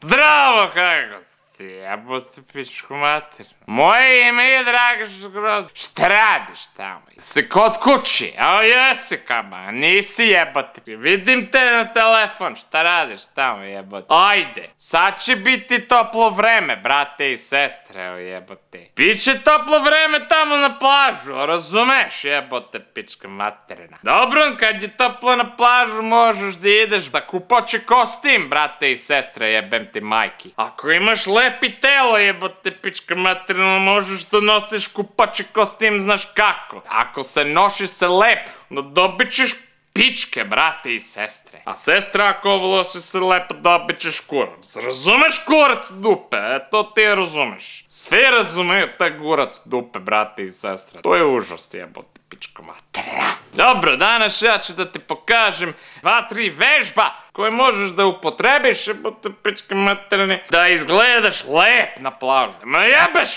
Zdravo, kako si? Jebote pičku mater. Moje ime je Dragoš Groz. Šta radiš tamo? Si kod kući? Evo jesi kaba, nisi jebote. Vidim te na telefon, šta radiš tamo jebote? Ajde, sad će biti toplo vreme, brate i sestre, evo jebote. Biće toplo vreme tamo na plažu, razumeš jebote pička materina. Dobro, kad je toplo na plažu možeš da ideš da kupaće kostim, brate i sestre, jebem ti majki. Ako imaš lepi telo jebote pička materina, možeš da nosiš kupači kostim, znaš kako. Ako se noši se lepo, onda dobit ćeš pičke, brate i sestre. A sestra ako nosi se lepo, dobit ćeš kurac. Razumeš kurac dupe, to ti razumeš. Svi razumeju taj kurac dupe, brate i sestre. To je užas jebote pička materina. Dobro, danas ja ću da ti pokažem 2-3 vežba koje možeš da upotrebiš jebote pička materina, da izgledaš lep na plažu. Ma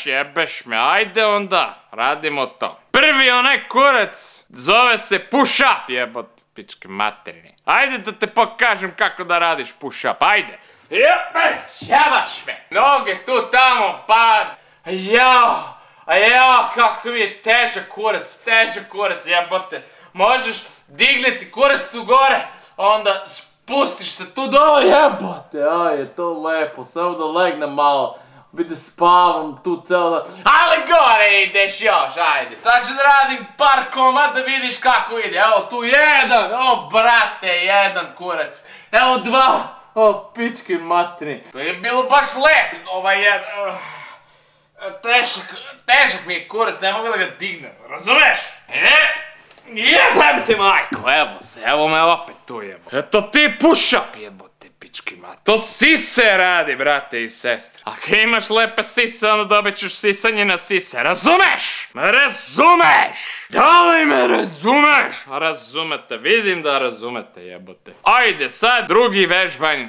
jebeš me, ajde onda, radimo to. Prvi onaj kurac zove se push up jebote pičke materine. Ajde da te pokažem kako da radiš push up, ajde. Jebaš me. Noge tu tamo, pa jao, kako mi je težak kurac jebote. Možeš digneti kurac tu gore, onda spustiš se tu dole, jebote, aj je to lepo, samo da legnem malo. Biti spavam tu celo dan. Ali gore ideš još, ajde. Sad ću da radim par komad da vidiš kako ide. Evo tu jedan, brate, jedan kurac. Evo dva, pički matrini. To je bilo baš lep, ovaj jedan. Težak mi je kurac, ne mogu da ga dignem, razumeš? Jebem ti majko, evo me opet tu jebo. Eto ti push up jebote pički mat. To sise radi, brate i sestre. Ako imaš lepe sise, onda dobit ćeš sisanje na sise, razumeš? Razumeš? Da li me razumeš? Razumete, vidim da razumete jebote. Ajde sad drugi vežbanj,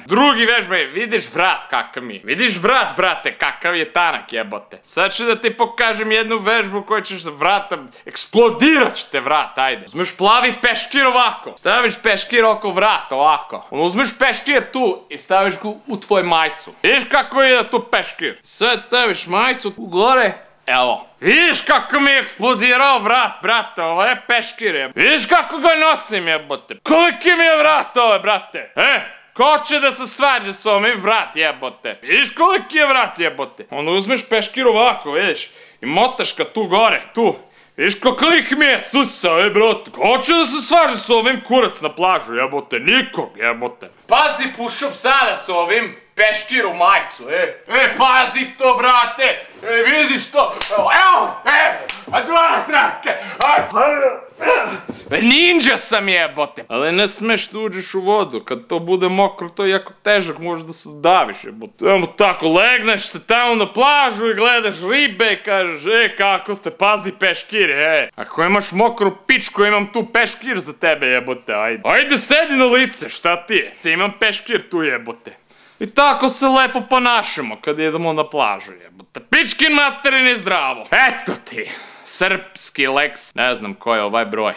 vidiš vrat kakav mi je. Vidiš vrat brate kakav je tanak jebote. Sad ću da ti pokažem jednu vežbu koju ćeš vratom, eksplodirat će te vrat, ajde. Uzmeš plavi peškir ovako, staviš peškir oko vrata ovako. Uzmeš peškir tu i staviš ga u tvoj majcu. Vidiš kako ide tu peškir? Sad staviš majcu tu gore, evo. Vidiš kako mi je eksplodirao vrat, brate, ovo je peškir jebote. Vidiš kako ga nosim jebote. Koliki mi je vrat ovo brate, ko će da se svađa s ovim vrat jebote? Vidiš koliki je vrat jebote? Onda uzmeš peškir ovako, vidiš, i motaš ga tu gore, tu. Vidiš kolik mi je susao, brote. Ko će da se svaže s ovim kurac na plažu, jebote? Nikog, jebote. Pazi push up sada s ovim peškir u majcu, pazi to, brate. Vidiš to? Evo, brate. Ninja sam jebote. Ali ne smeš da uđeš u vodu. Kad to bude mokro, to je jako težak, možeš da se daviš jebote. Evo tako, legneš se tamo na plažu i gledaš ribe i kažeš, kako ste, pazi peškir, Ako imaš mokru pičku, imam tu peškir za tebe jebote, ajde. Ajde sedi na lice, šta ti je? Imam peškir tu jebote. I tako se lepo ponašamo kad idemo na plažu jebote. Pičkin materin je zdravo. Eto ti, srpski leks, ne znam koji je ovaj broj.